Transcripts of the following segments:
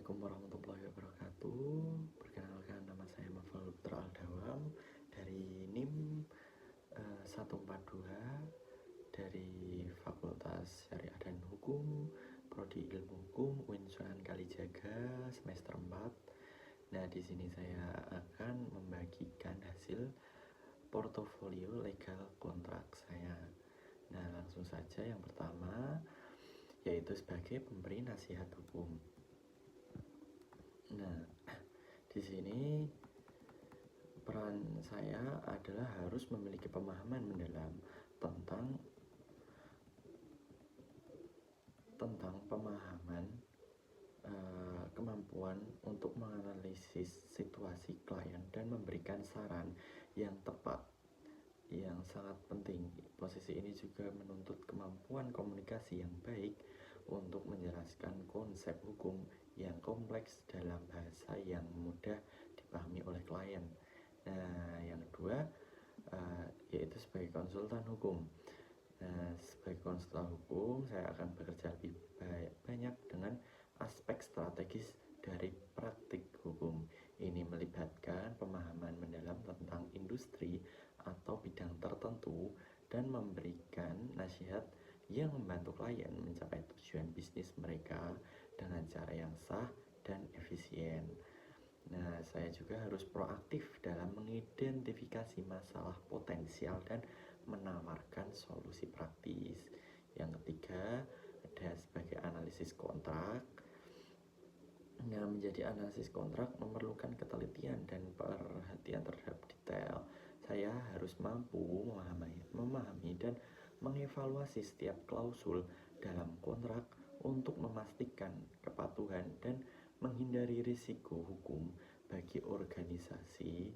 Assalamualaikum warahmatullahi wabarakatuh. Perkenalkan, nama saya Mafal Putra Aldawam dari NIM 142 dari Fakultas Syariah dan Hukum, Prodi Ilmu Hukum, UIN Sunan Kalijaga, semester 4. Nah, di sini saya akan membagikan hasil portofolio legal kontrak saya. Nah, langsung saja yang pertama, yaitu sebagai pemberi nasihat hukum. Nah, di sini peran saya adalah harus memiliki pemahaman mendalam tentang kemampuan untuk menganalisis situasi klien dan memberikan saran yang tepat. Yang sangat penting, posisi ini juga menuntut kemampuan komunikasi yang baik untuk menjelaskan konsep hukum yang kompleks dalam bahasa yang mudah dipahami oleh klien. Nah, yang kedua, yaitu sebagai konsultan hukum. Nah, sebagai konsultan hukum, saya akan bekerja lebih banyak dengan aspek strategis dari praktik hukum. Ini melibatkan pemahaman mendalam tentang industri atau bidang tertentu dan memberikan nasihat yang membantu klien mencapai tujuan bisnis mereka dengan cara yang sah dan efisien. Nah, saya juga harus proaktif dalam mengidentifikasi masalah potensial dan menawarkan solusi praktis. Yang ketiga, ada sebagai analisis kontrak. Nah, menjadi analisis kontrak memerlukan ketelitian dan perhatian terhadap detail. Saya harus mampu memahami dan mengevaluasi setiap klausul dalam kontrak untuk memastikan kepatuhan dan menghindari risiko hukum bagi organisasi.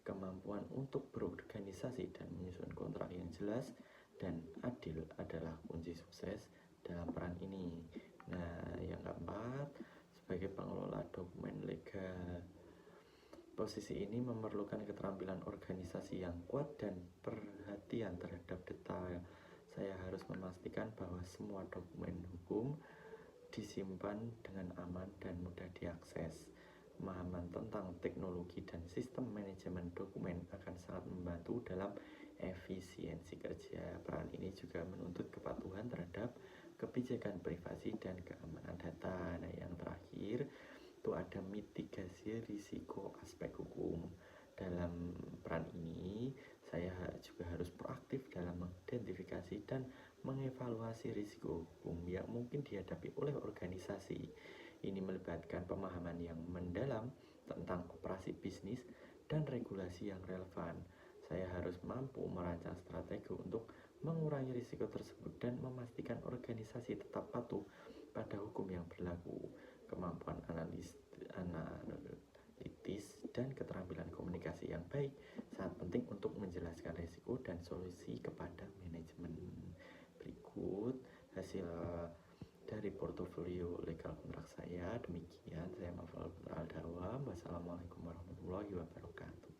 Kemampuan untuk berorganisasi dan menyusun kontrak yang jelas dan adil adalah kunci sukses dalam peran ini. Nah, yang keempat, sebagai pengelola dokumen legal. Posisi ini memerlukan keterampilan organisasi yang kuat dan perhatian terhadap detail. Saya harus memastikan bahwa semua dokumen hukum disimpan dengan aman dan mudah diakses. Pemahaman tentang teknologi dan sistem manajemen dokumen akan sangat membantu dalam efisiensi kerja. Peran ini juga menuntut kepatuhan terhadap kebijakan privasi dan keamanan data. Nah, yang terakhir itu ada mitigasi risiko aspek hukum. Dalam peran ini, saya juga harus proaktif dalam mengidentifikasi dan mengevaluasi risiko hukum yang mungkin dihadapi oleh organisasi. Ini melibatkan pemahaman yang mendalam tentang operasi bisnis dan regulasi yang relevan. Saya harus mampu merancang strategi untuk mengurangi risiko tersebut dan memastikan organisasi tetap patuh pada hukum yang berlaku. Kemampuan analitis dan keterampilan komunikasi yang baik sangat penting untuk menjelaskan risiko dan solusi kepada manajemen. Berikut hasil dari portofolio legal kontrak saya. Demikian, saya Mafal Putra Aldawam. Wassalamualaikum warahmatullahi wabarakatuh.